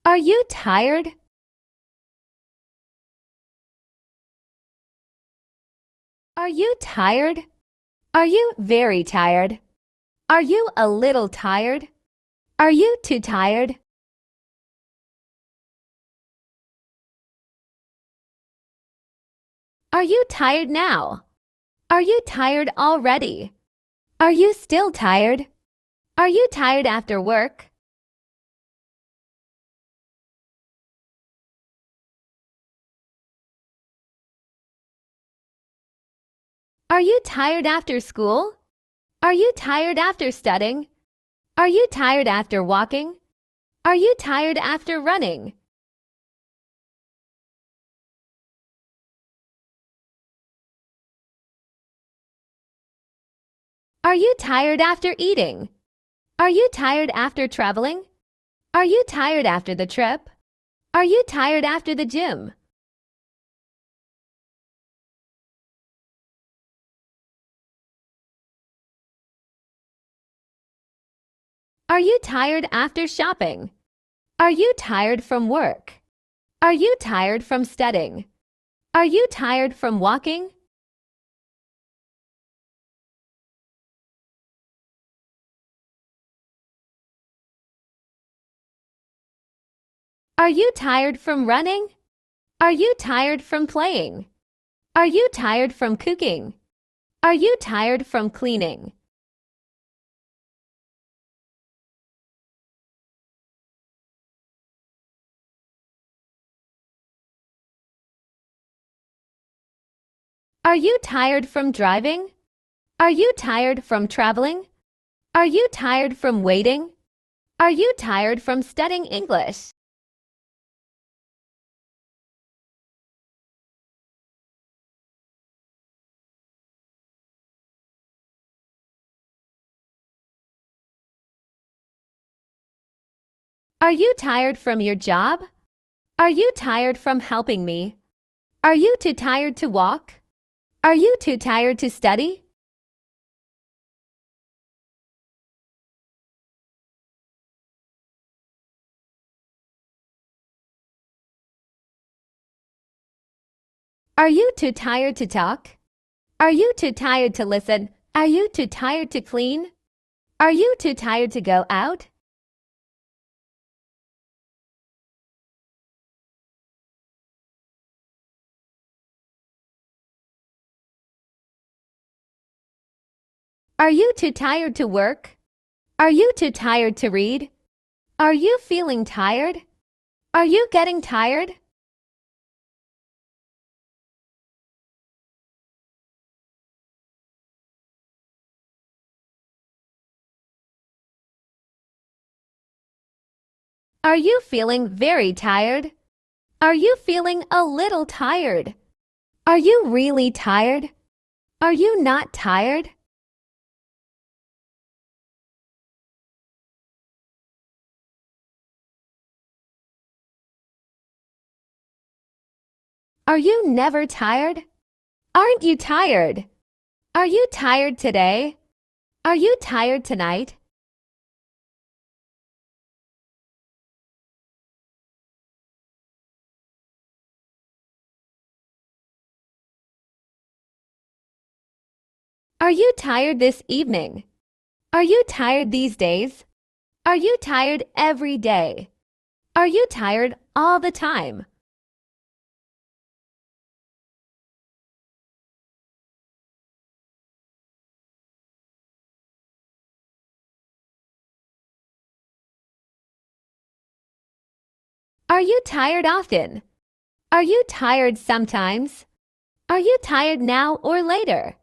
Are you tired? Are you tired? Are you very tired? Are you a little tired? Are you too tired? Are you tired now? Are you tired already? Are you still tired? Are you tired after work? Are you tired after school? Are you tired after studying? Are you tired after walking? Are you tired after running? Are you tired after eating? Are you tired after traveling? Are you tired after the trip? Are you tired after the gym? Are you tired after shopping? Are you tired from work? Are you tired from studying? Are you tired from walking? Are you tired from running? Are you tired from playing? Are you tired from cooking? Are you tired from cleaning? Are you tired from driving? Are you tired from traveling? Are you tired from waiting? Are you tired from studying English? Are you tired from your job? Are you tired from helping me? Are you too tired to walk? Are you too tired to study? Are you too tired to talk? Are you too tired to listen? Are you too tired to clean? Are you too tired to go out? Are you too tired to work? Are you too tired to read? Are you feeling tired? Are you getting tired? Are you feeling very tired? Are you feeling a little tired? Are you really tired? Are you not tired? Are you never tired? Aren't you tired? Are you tired today? Are you tired tonight? Are you tired this evening? Are you tired these days? Are you tired every day? Are you tired all the time? Are you tired often? Are you tired sometimes? Are you tired now or later?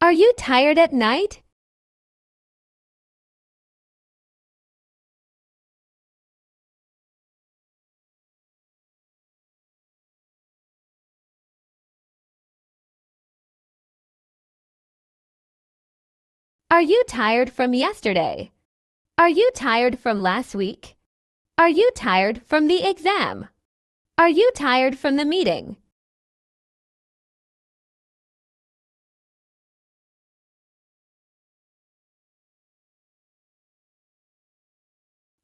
Are you tired at night? Are you tired from yesterday? Are you tired from last week? Are you tired from the exam? Are you tired from the meeting?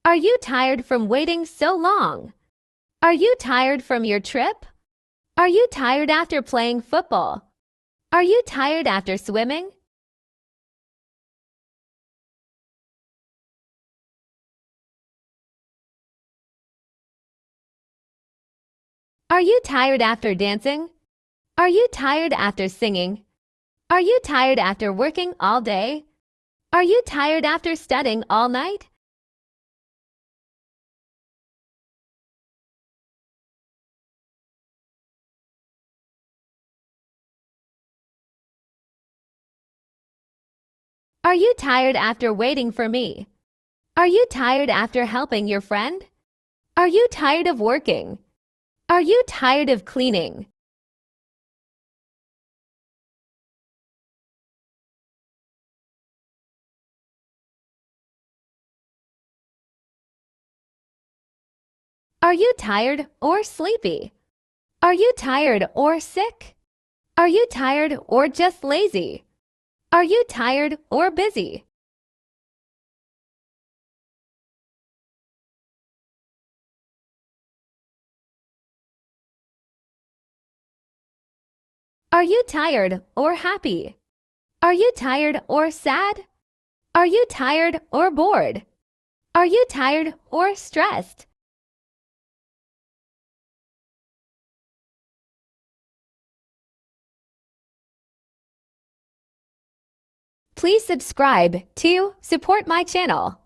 Are you tired from waiting so long? Are you tired from your trip? Are you tired after playing football? Are you tired after swimming? Are you tired after dancing? Are you tired after singing? Are you tired after working all day? Are you tired after studying all night? Are you tired after waiting for me? Are you tired after helping your friend? Are you tired of working? Are you tired of cleaning? Are you tired or sleepy? Are you tired or sick? Are you tired or just lazy? Are you tired or busy? Are you tired or happy? Are you tired or sad? Are you tired or bored? Are you tired or stressed? Please subscribe to support my channel.